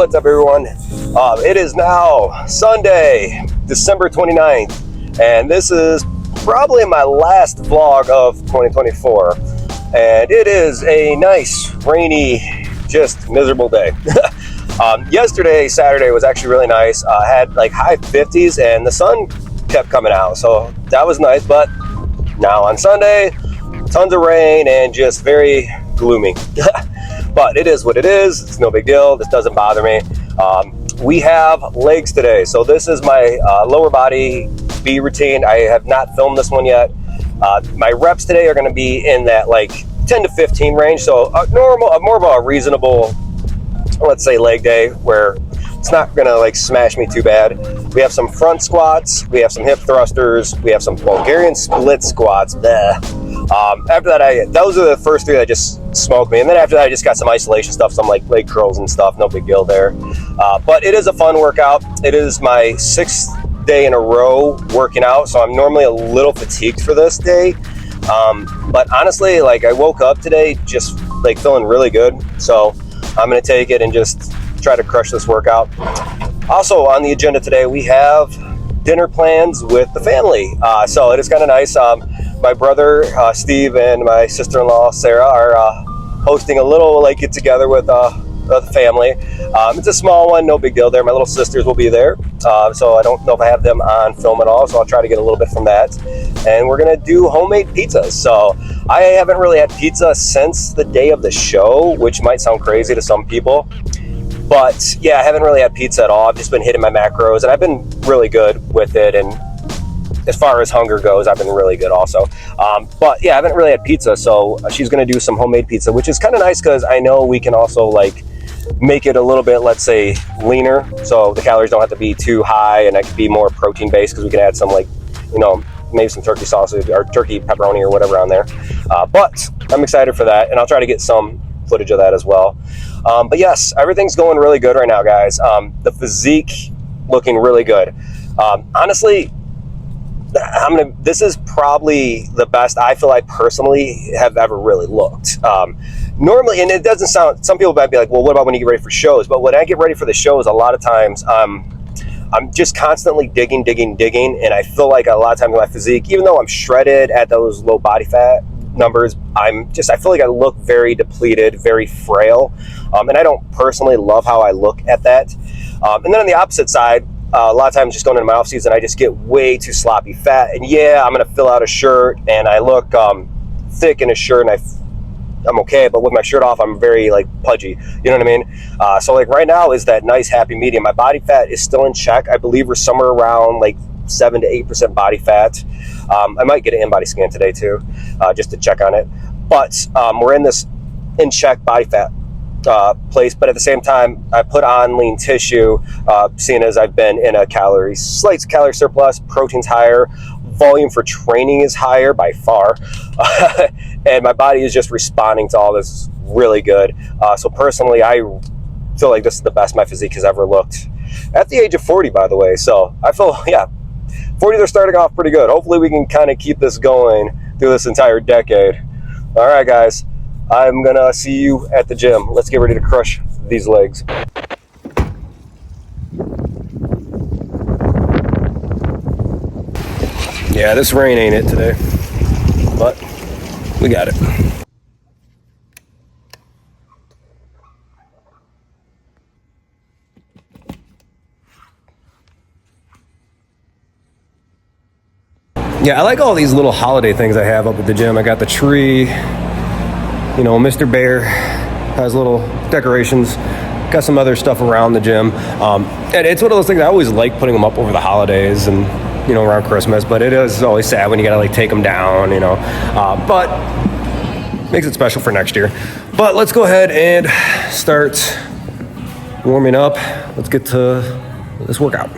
what's up everyone? It is now Sunday, December 29th, and this is probably my last vlog of 2024. And it is a nice, rainy, just miserable day. Yesterday, Saturday, was actually really nice. I had like high 50s and the sun kept coming out, so that was nice. But now on Sunday, tons of rain and just very gloomy. But it is what it is. It's no big deal. This doesn't bother me. We have legs today. So this is my lower body B routine. I have not filmed this one yet. My reps today are going to be in that like 10 to 15 range. So more of a reasonable, let's say, leg day where it's not going to like smash me too bad. We have some front squats. We have some hip thrusters. We have some Bulgarian split squats. After that, those are the first three that just smoked me. And then after that, I just got some isolation stuff, some like leg curls and stuff. No big deal there. But it is a fun workout. It is my 6th day in a row working out. So I'm normally a little fatigued for this day. But honestly, like I woke up today just like feeling really good. So I'm going to take it and just try to crush this workout. Also on the agenda today, we have dinner plans with the family. So it is kind of nice. My brother, Steve, and my sister-in-law, Sarah, are hosting a little like get together with the family. It's a small one, no big deal there. My little sisters will be there. So I don't know if I have them on film at all, so I'll try to get a little bit from that. And we're gonna do homemade pizzas. So I haven't really had pizza since the day of the show, which might sound crazy to some people. But yeah, I haven't really had pizza at all. I've just been hitting my macros and I've been really good with it. And as far as hunger goes, I've been really good also. But yeah, I haven't really had pizza. So she's going to do some homemade pizza, which is kind of nice because I know we can also like make it a little bit, let's say, leaner. So the calories don't have to be too high and it can be more protein based because we can add some like, you know, maybe some turkey sausage or turkey pepperoni or whatever on there. But I'm excited for that. And I'll try to get some footage of that as well. But yes, everything's going really good right now, guys. The physique looking really good. Honestly, this is probably the best I feel I personally have ever really looked. Normally, and it doesn't sound, some people might be like, well, what about when you get ready for shows? But when I get ready for the shows, a lot of times I'm just constantly digging, and I feel like a lot of times my physique, even though I'm shredded at those low body fat numbers, I feel like I look very depleted, very frail, and I don't personally love how I look at that. And then on the opposite side, a lot of times just going into my off season, I just get way too sloppy fat, and yeah, I'm gonna fill out a shirt and I look thick in a shirt and I'm okay, but with my shirt off, I'm very like pudgy, you know what I mean? So like right now is that nice happy medium. My body fat is still in check. I believe we're somewhere around like 7 to 8% body fat. I might get an in-body scan today too, just to check on it. But we're in this in check body fat place, but at the same time, I put on lean tissue, seeing as I've been in a slight calorie surplus, protein's higher, volume for training is higher by far, and my body is just responding to all this really good. So personally, I feel like this is the best my physique has ever looked at the age of 40, by the way. So I feel, yeah, 40s are starting off pretty good. Hopefully we can kind of keep this going through this entire decade. All right, guys, I'm gonna see you at the gym. Let's get ready to crush these legs. Yeah, this rain ain't it today, but we got it. Yeah, I like all these little holiday things I have up at the gym. I got the tree, you know, Mr. Bear has little decorations, got some other stuff around the gym. And it's one of those things, I always like putting them up over the holidays and, you know, around Christmas, but it is always sad when you gotta like take them down, you know, but makes it special for next year. But let's go ahead and start warming up. Let's get to this workout.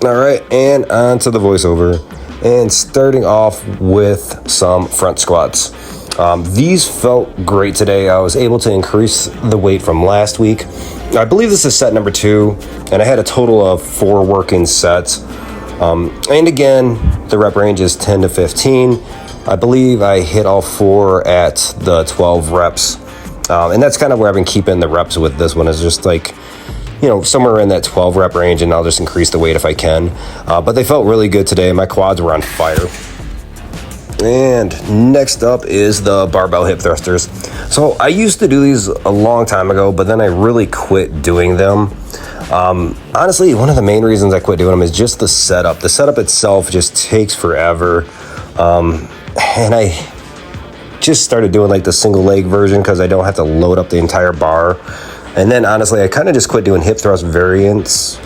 All right, and on to the voiceover. And starting off with some front squats. These felt great today. I was able to increase the weight from last week. I believe this is set number 2, and I had a total of 4 working sets. And again, the rep range is 10 to 15. I believe I hit all 4 at the 12 reps. And that's kind of where I've been keeping the reps with this one, is just like, somewhere in that 12 rep range, and I'll just increase the weight if I can. But they felt really good today. My quads were on fire. And next up is the barbell hip thrusters. So I used to do these a long time ago, but then I really quit doing them. Honestly, one of the main reasons I quit doing them is just the setup. The setup itself just takes forever. And I just started doing like the single leg version because I don't have to load up the entire bar. And then honestly, I kind of just quit doing hip thrust variants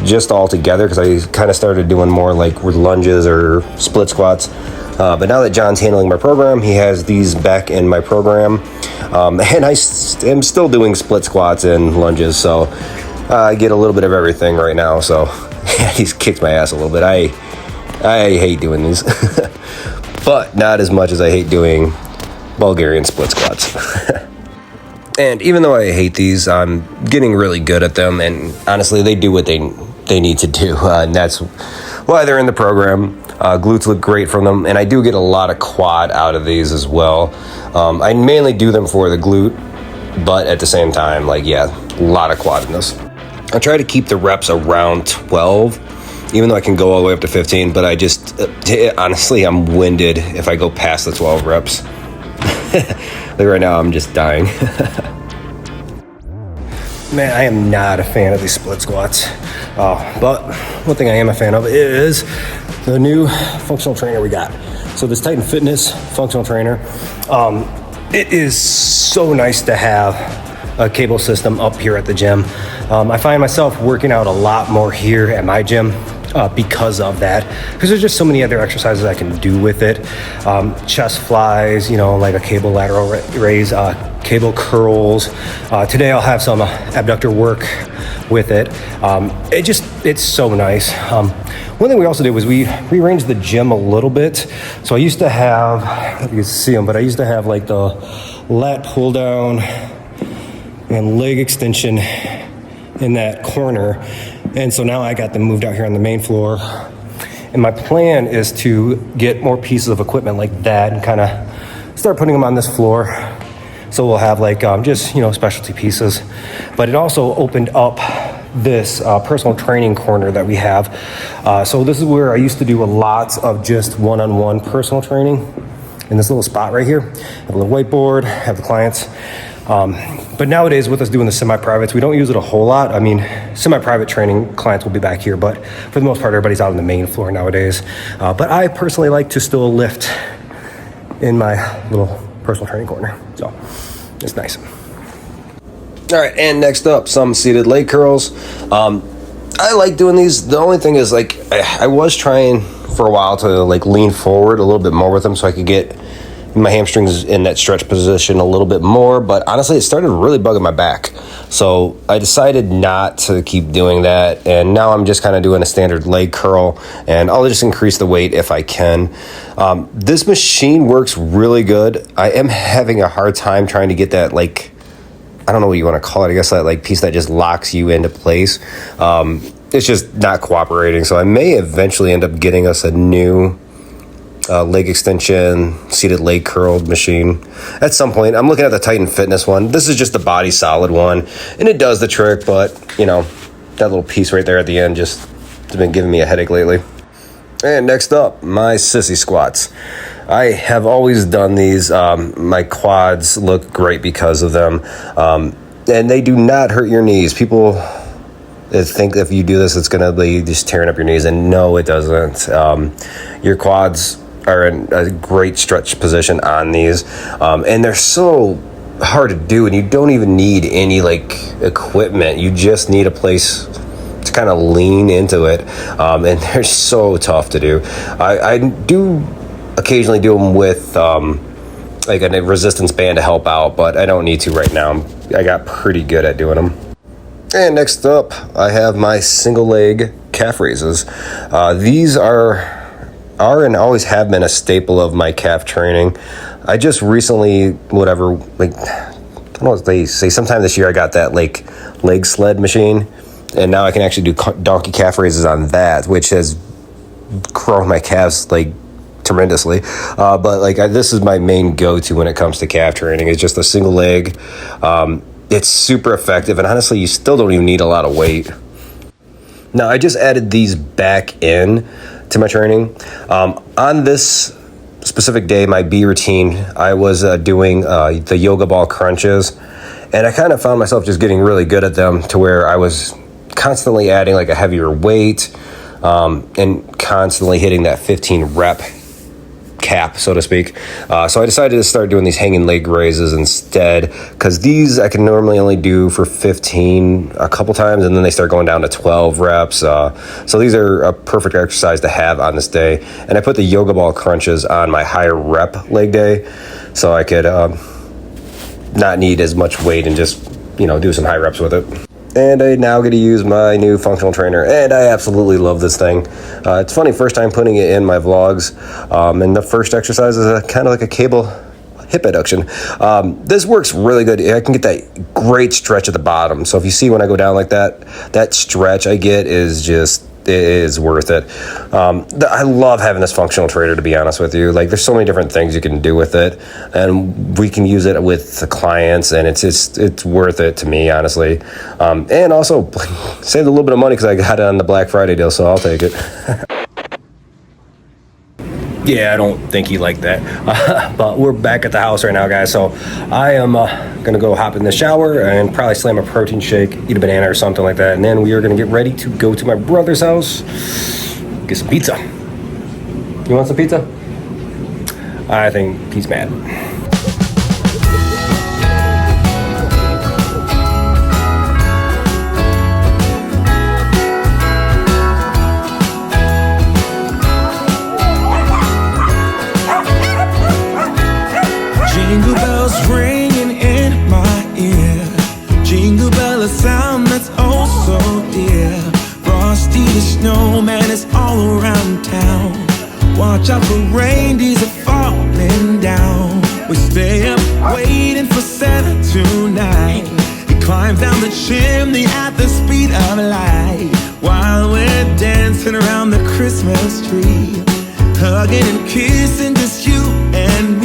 just altogether because I kind of started doing more like with lunges or split squats. But now that John's handling my program, he has these back in my program. And I am still doing split squats and lunges. So I get a little bit of everything right now. So he's kicked my ass a little bit. I hate doing these. But not as much as I hate doing Bulgarian split squats. And even though I hate these, I'm getting really good at them. And honestly, they do what they need to do. And that's why they're in the program. Glutes look great from them. And I do get a lot of quad out of these as well. I mainly do them for the glute. But at the same time, a lot of quad in this. I try to keep the reps around 12, even though I can go all the way up to 15. But I just, honestly, I'm winded if I go past the 12 reps. Like right now, I'm just dying. Man, I am not a fan of these split squats. But one thing I am a fan of is the new functional trainer we got. So this Titan Fitness functional trainer, it is so nice to have a cable system up here at the gym. I find myself working out a lot more here at my gym because of that, because there's just so many other exercises I can do with it. Chest flies, like a cable lateral raise, cable curls. Today I'll have some abductor work with it. It's so nice. One thing we also did was we rearranged the gym a little bit. So I used to have, I don't know if you can see them, but I used to have like the lat pull down and leg extension in that corner. And so now I got them moved out here on the main floor. And my plan is to get more pieces of equipment like that and kind of start putting them on this floor. So we'll have just specialty pieces. But it also opened up this personal training corner that we have. So this is where I used to do a lot of just one-on-one personal training in this little spot right here. I have a little whiteboard, have the clients. But nowadays with us doing the semi-privates, we don't use it a whole lot. I mean, semi-private training clients will be back here, but for the most part, everybody's out on the main floor nowadays. But I personally like to still lift in my little personal training corner. So it's nice. All right, and next up, some seated leg curls. I like doing these. The only thing is I was trying for a while to lean forward a little bit more with them so I could get my hamstrings in that stretch position a little bit more, but honestly it started really bugging my back, so I decided not to keep doing that, and now I'm just kind of doing a standard leg curl, and I'll just increase the weight if I can. This machine works really good. I am having a hard time trying to get that I don't know what you want to call it, I guess that piece that just locks you into place. It's just not cooperating, so I may eventually end up getting us a new leg extension, seated leg curled machine at some point. I'm looking at the Titan Fitness one. This is just the body solid one, and it does the trick, but that little piece right there at the end just has been giving me a headache lately. And next up, my sissy squats. I have always done these. My quads look great because of them, and they do not hurt your knees. People think if you do this, it's going to be just tearing up your knees, and no, it doesn't. Your quads are in a great stretch position on these, and they're so hard to do, and you don't even need any equipment. You just need a place to kind of lean into it, and they're so tough to do. I do occasionally do them with a resistance band to help out, but I don't need to right now. I got pretty good at doing them. And next up, I have my single leg calf raises. These are and always have been a staple of my calf training. I just recently, I don't know what they say, sometime this year I got that leg sled machine, and now I can actually do donkey calf raises on that, which has grown my calves tremendously. This is my main go-to when it comes to calf training. It's just a single leg. It's super effective, and honestly, you still don't even need a lot of weight. Now, I just added these back in to my training. On this specific day, my B routine, I was doing the yoga ball crunches, and I kind of found myself just getting really good at them to where I was constantly adding a heavier weight and constantly hitting that 15 rep cap, so to speak. So I decided to start doing these hanging leg raises instead, because these I can normally only do for 15 a couple times, and then they start going down to 12 reps. So these are a perfect exercise to have on this day. And I put the yoga ball crunches on my higher rep leg day, so I could not need as much weight and just do some high reps with it. And I now get to use my new functional trainer, and I absolutely love this thing. It's funny, first time putting it in my vlogs, and the first exercise is kind of like a cable hip adduction. This works really good. I can get that great stretch at the bottom. So if you see when I go down like that, that stretch I get is worth it. I love having this functional trainer, to be honest with you. There's so many different things you can do with it, and we can use it with the clients, and it's worth it to me, honestly. And also saved a little bit of money because I got it on the Black Friday deal, so I'll take it. Yeah, I don't think he liked that. But we're back at the house right now, guys. So I am going to go hop in the shower and probably slam a protein shake, eat a banana or something like that. And then we are going to get ready to go to my brother's house, get some pizza. You want some pizza? I think he's mad. Jingle bells ringing in my ear. Jingle bell, a sound that's oh so dear. Frosty the snowman is all around town. Watch out for reindeers are falling down. We stay up waiting for Santa tonight. He climbs down the chimney at the speed of light, while we're dancing around the Christmas tree, hugging and kissing, just you and me.